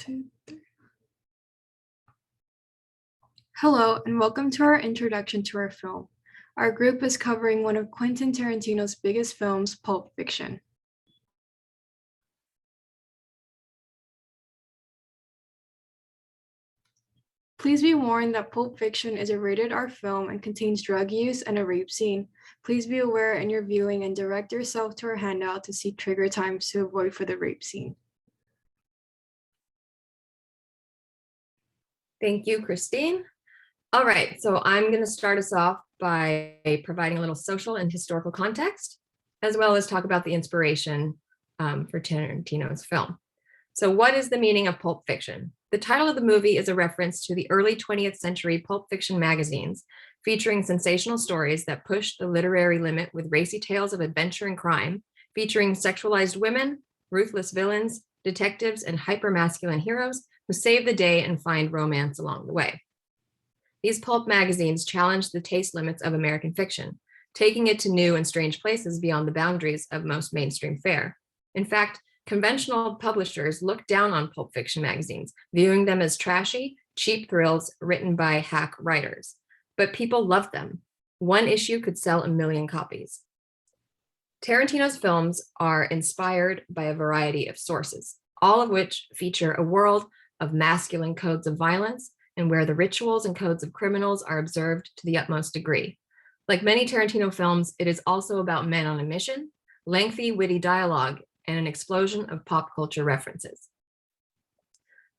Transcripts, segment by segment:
Two, three. Hello, and welcome to our introduction to our film. Our group is covering one of Quentin Tarantino's biggest films, Pulp Fiction. Please be warned that Pulp Fiction is a rated R film and contains drug use and a rape scene. Please be aware in your viewing and direct yourself to our handout to see trigger times to avoid for the rape scene. Thank you, Christine. All right, so I'm going to start us off by providing a little social and historical context, as well as talk about the inspiration for Tarantino's film. So what is the meaning of Pulp Fiction? The title of the movie is a reference to the early 20th century Pulp Fiction magazines, featuring sensational stories that pushed the literary limit with racy tales of adventure and crime, featuring sexualized women, ruthless villains, detectives, and hyper-masculine heroes who save the day and find romance along the way. These pulp magazines challenged the taste limits of American fiction, taking it to new and strange places beyond the boundaries of most mainstream fare. In fact, conventional publishers looked down on pulp fiction magazines, viewing them as trashy, cheap thrills written by hack writers. But people loved them. One issue could sell 1 million copies. Tarantino's films are inspired by a variety of sources, all of which feature a world of masculine codes of violence and where the rituals and codes of criminals are observed to the utmost degree. Like many Tarantino films, it is also about men on a mission, lengthy, witty dialogue, and an explosion of pop culture references.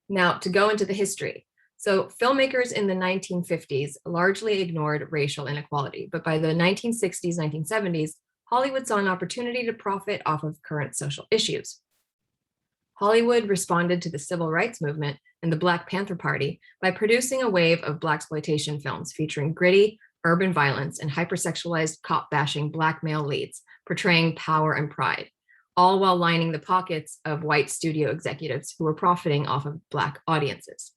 Now, to go into the history. So filmmakers in the 1950s largely ignored racial inequality, but by the 1960s, 1970s, Hollywood saw an opportunity to profit off of current social issues. Hollywood responded to the civil rights movement and the Black Panther Party by producing a wave of blaxploitation films featuring gritty urban violence and hypersexualized cop-bashing Black male leads, portraying power and pride, all while lining the pockets of white studio executives who were profiting off of Black audiences.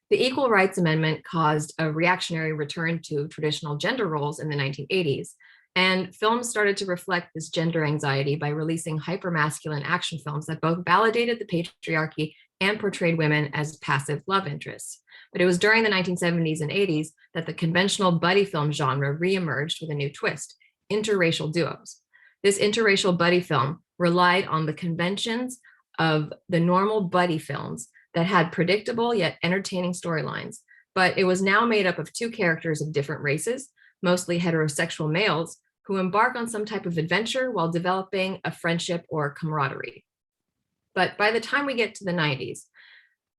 The Equal Rights Amendment caused a reactionary return to traditional gender roles in the 1980s, and films started to reflect this gender anxiety by releasing hypermasculine action films that both validated the patriarchy and portrayed women as passive love interests. But it was during the 1970s and 80s that the conventional buddy film genre reemerged with a new twist: interracial duos. This interracial buddy film relied on the conventions of the normal buddy films that had predictable yet entertaining storylines, but it was now made up of two characters of different races, mostly heterosexual males, who embark on some type of adventure while developing a friendship or camaraderie. But by the time we get to the 90s,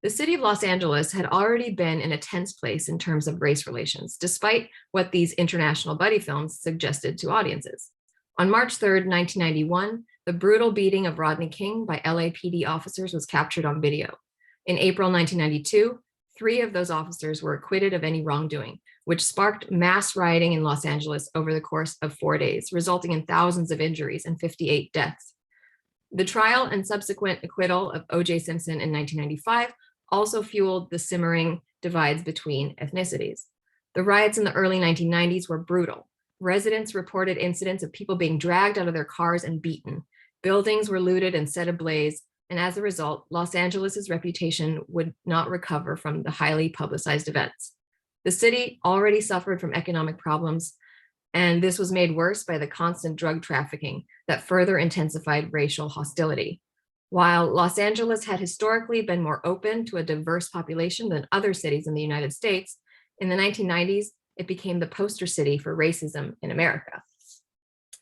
the city of Los Angeles had already been in a tense place in terms of race relations, despite what these international buddy films suggested to audiences. On March 3rd, 1991, the brutal beating of Rodney King by LAPD officers was captured on video. In April 1992, 3 of those officers were acquitted of any wrongdoing, which sparked mass rioting in Los Angeles over the course of 4 days, resulting in thousands of injuries and 58 deaths. The trial and subsequent acquittal of O.J. Simpson in 1995 also fueled the simmering divides between ethnicities. The riots in the early 1990s were brutal. Residents reported incidents of people being dragged out of their cars and beaten. Buildings were looted and set ablaze, and as a result, Los Angeles's reputation would not recover from the highly publicized events. The city already suffered from economic problems, and this was made worse by the constant drug trafficking that further intensified racial hostility. While Los Angeles had historically been more open to a diverse population than other cities in the United States, in the 1990s, it became the poster city for racism in America.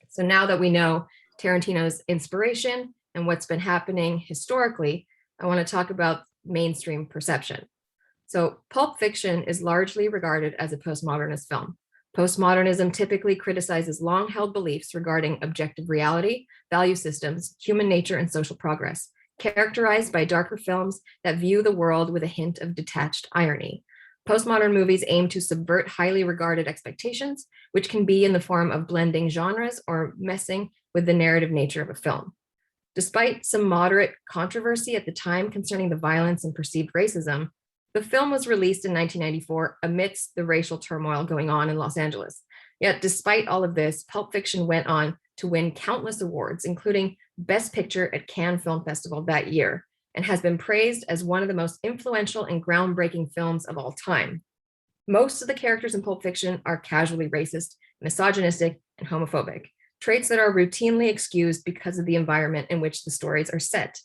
So now that we know Tarantino's inspiration and what's been happening historically, I want to talk about mainstream perception. So Pulp Fiction is largely regarded as a postmodernist film. Postmodernism typically criticizes long-held beliefs regarding objective reality, value systems, human nature, and social progress, characterized by darker films that view the world with a hint of detached irony. Postmodern movies aim to subvert highly regarded expectations, which can be in the form of blending genres or messing with the narrative nature of a film. Despite some moderate controversy at the time concerning the violence and perceived racism, the film was released in 1994 amidst the racial turmoil going on in Los Angeles. Yet despite all of this, Pulp Fiction went on to win countless awards, including Best Picture at Cannes Film Festival that year, and has been praised as one of the most influential and groundbreaking films of all time. Most of the characters in Pulp Fiction are casually racist, misogynistic, and homophobic, traits that are routinely excused because of the environment in which the stories are set.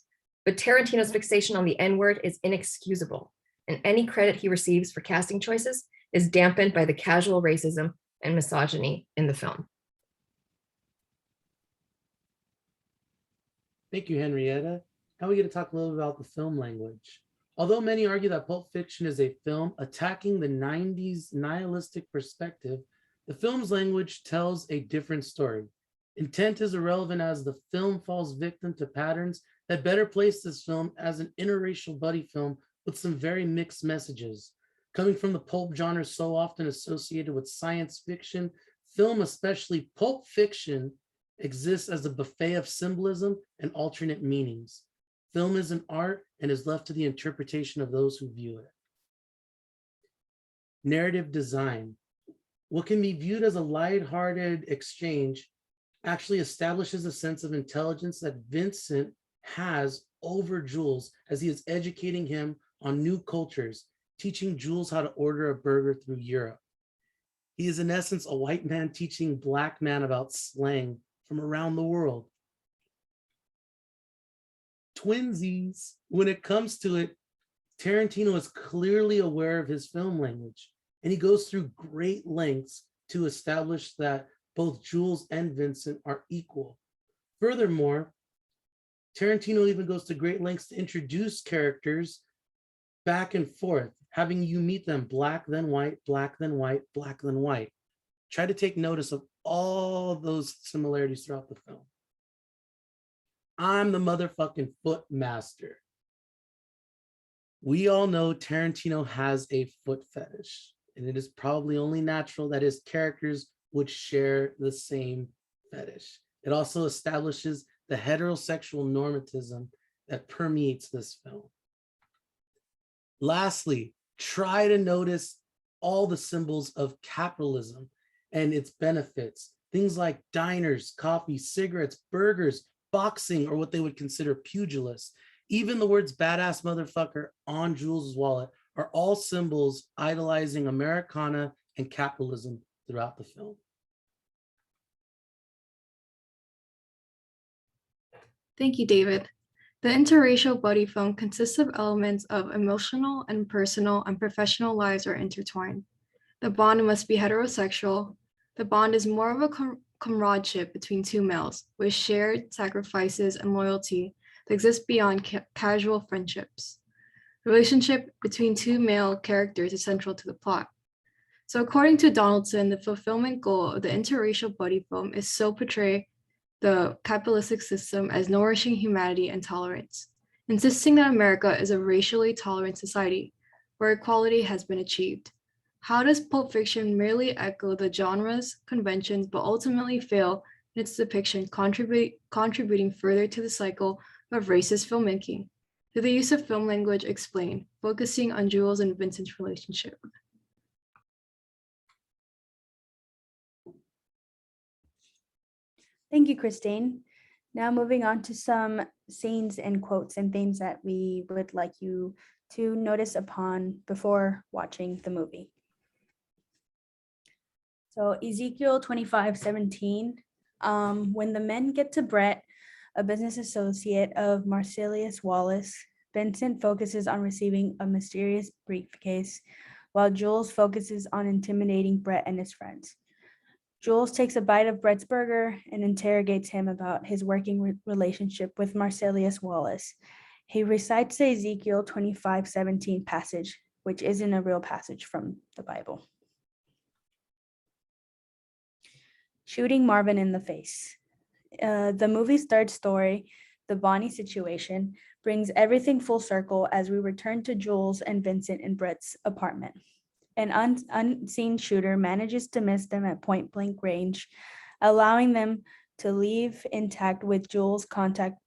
But Tarantino's fixation on the N-word is inexcusable, and any credit he receives for casting choices is dampened by the casual racism and misogyny in the film. Thank you, Henrietta. Now we get to talk a little about the film language. Although many argue that Pulp Fiction is a film attacking the 90s nihilistic perspective, the film's language tells a different story. Intent is irrelevant as the film falls victim to patterns that better place this film as an interracial buddy film with some very mixed messages. Coming from the pulp genre so often associated with science fiction, film, especially Pulp Fiction, exists as a buffet of symbolism and alternate meanings. Film is an art and is left to the interpretation of those who view it. Narrative design. What can be viewed as a lighthearted exchange actually establishes a sense of intelligence that Vincent has over Jules as he is educating him on new cultures, teaching Jules how to order a burger through Europe. He is in essence a white man teaching Black man about slang from around the world. Twinsies, when it comes to it, Tarantino is clearly aware of his film language, and he goes through great lengths to establish that both Jules and Vincent are equal. Furthermore, Tarantino even goes to great lengths to introduce characters back and forth, having you meet them Black, then white, Black, then white, Black, then white. Try to take notice of all those similarities throughout the film. I'm the motherfucking foot master. We all know Tarantino has a foot fetish, and it is probably only natural that his characters would share the same fetish. It also establishes the heterosexual normatism that permeates this film. Lastly, try to notice all the symbols of capitalism and its benefits. Things like diners, coffee, cigarettes, burgers, boxing, or what they would consider pugilists. Even the words badass motherfucker on Jules' wallet are all symbols idolizing Americana and capitalism throughout the film. Thank you, David. The interracial buddy film consists of elements of emotional and personal and professional lives are intertwined. The bond must be heterosexual. The bond is more of a comradeship between two males with shared sacrifices and loyalty that exists beyond casual friendships. The relationship between two male characters is central to the plot. So according to Donaldson, the fulfillment goal of the interracial buddy film is so portray the capitalistic system as nourishing humanity and tolerance, insisting that America is a racially tolerant society where equality has been achieved. How does Pulp Fiction merely echo the genre's conventions but ultimately fail in its depiction, contributing further to the cycle of racist filmmaking? Through the use of film language explained, focusing on Jules and Vincent's relationship. Thank you, Christine. Now moving on to some scenes and quotes and themes that we would like you to notice upon before watching the movie. So Ezekiel 25:17, when the men get to Brett, a business associate of Marsilius Wallace, Vincent focuses on receiving a mysterious briefcase, while Jules focuses on intimidating Brett and his friends. Jules takes a bite of Brett's burger and interrogates him about his working relationship with Marsilius Wallace. He recites the Ezekiel 25:17 passage, which isn't a real passage from the Bible. Shooting Marvin in the face. The movie's third story, the Bonnie situation, brings everything full circle as we return to Jules and Vincent in Brett's apartment. An unseen shooter manages to miss them at point blank range, allowing them to leave intact with Jules' contact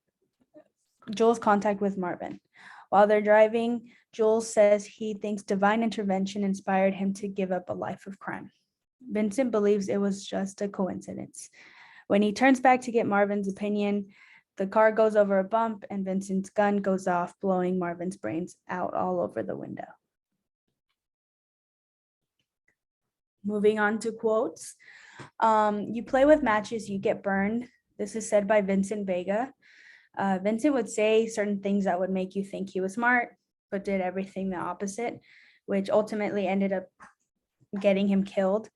with Marvin. While they're driving, Jules says he thinks divine intervention inspired him to give up a life of crime. Vincent believes it was just a coincidence. When he turns back to get Marvin's opinion, The car goes over a bump and Vincent's gun goes off, blowing Marvin's brains out all over the window. Moving on to quotes. You play with matches, you get burned. This is said by Vincent Vega. Vincent would say certain things that would make you think he was smart, but did everything the opposite, which ultimately ended up getting him killed.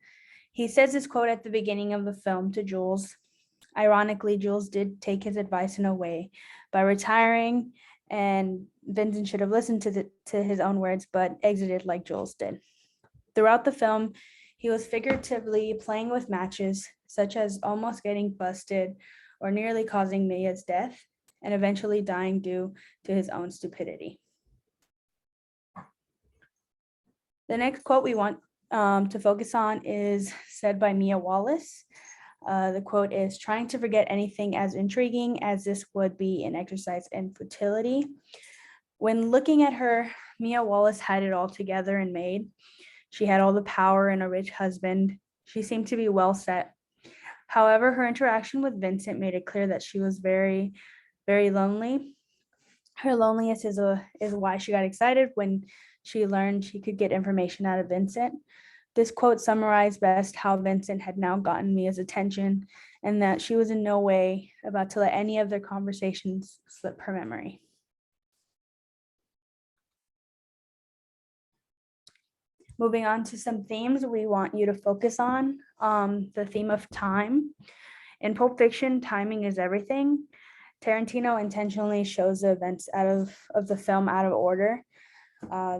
He says this quote at the beginning of the film to Jules. Ironically, Jules did take his advice in a way by retiring, and Vincent should have listened to his own words, but exited like Jules did. Throughout the film, he was figuratively playing with matches, such as almost getting busted or nearly causing Mia's death, and eventually dying due to his own stupidity. The next quote we want to focus on is said by Mia Wallace. The quote is, "Trying to forget anything as intriguing as this would be an exercise in futility." When looking at her, Mia Wallace had it all together and made. She had all the power and a rich husband. She seemed to be well set. However, her interaction with Vincent made it clear that she was very, very lonely. Her loneliness is why she got excited when she learned she could get information out of Vincent. This quote summarized best how Vincent had now gotten Mia's attention and that she was in no way about to let any of their conversations slip her memory. Moving on to some themes we want you to focus on. The theme of time. In Pulp Fiction, timing is everything. Tarantino intentionally shows the events of the film out of order.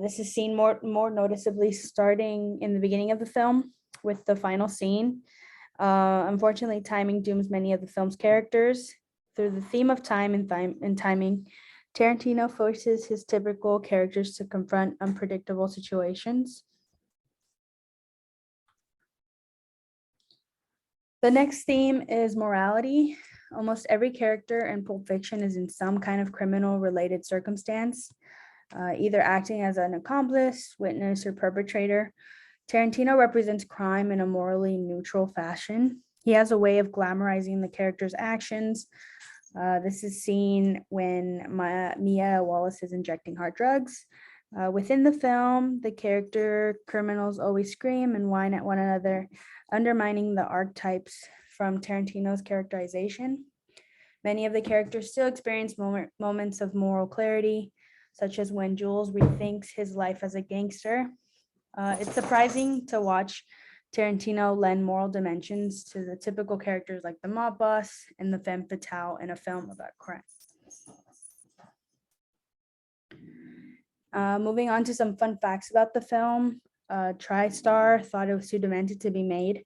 This is seen more noticeably starting in the beginning of the film with the final scene. Unfortunately, timing dooms many of the film's characters. Through the theme of time and timing, Tarantino forces his typical characters to confront unpredictable situations. The next theme is morality. Almost every character in Pulp Fiction is in some kind of criminal-related circumstance, either acting as an accomplice, witness, or perpetrator. Tarantino represents crime in a morally neutral fashion. He has a way of glamorizing the character's actions. This is seen when Mia Wallace is injecting hard drugs. Within the film, the character criminals always scream and whine at one another, undermining the archetypes from Tarantino's characterization. Many of the characters still experience moments of moral clarity, such as when Jules rethinks his life as a gangster. It's surprising to watch Tarantino lend moral dimensions to the typical characters like the mob boss and the femme fatale in a film about crime. Moving on to some fun facts about the film. TriStar thought it was too demented to be made.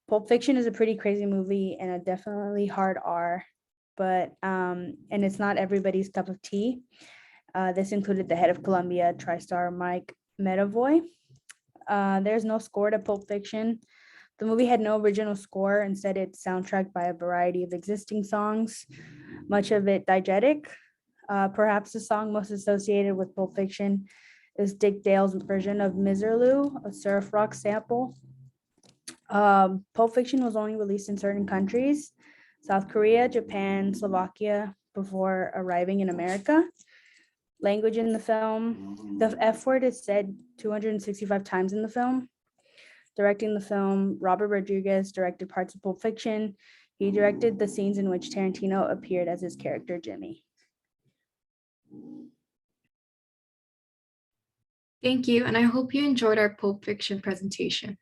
Pulp Fiction is a pretty crazy movie and a definitely hard R, but and it's not everybody's cup of tea. This included the head of Columbia, TriStar Mike Medavoy. There's no score to Pulp Fiction. The movie had no original score. Instead, it's soundtracked by a variety of existing songs, much of it diegetic. Perhaps the song most associated with Pulp Fiction is Dick Dale's version of Miserlou, a surf rock sample. Pulp Fiction was only released in certain countries, South Korea, Japan, Slovakia, before arriving in America. Language in the film, the F word is said 265 times in the film. Directing the film, Robert Rodriguez directed parts of Pulp Fiction. He directed the scenes in which Tarantino appeared as his character, Jimmy. Thank you, and I hope you enjoyed our Pulp Fiction presentation.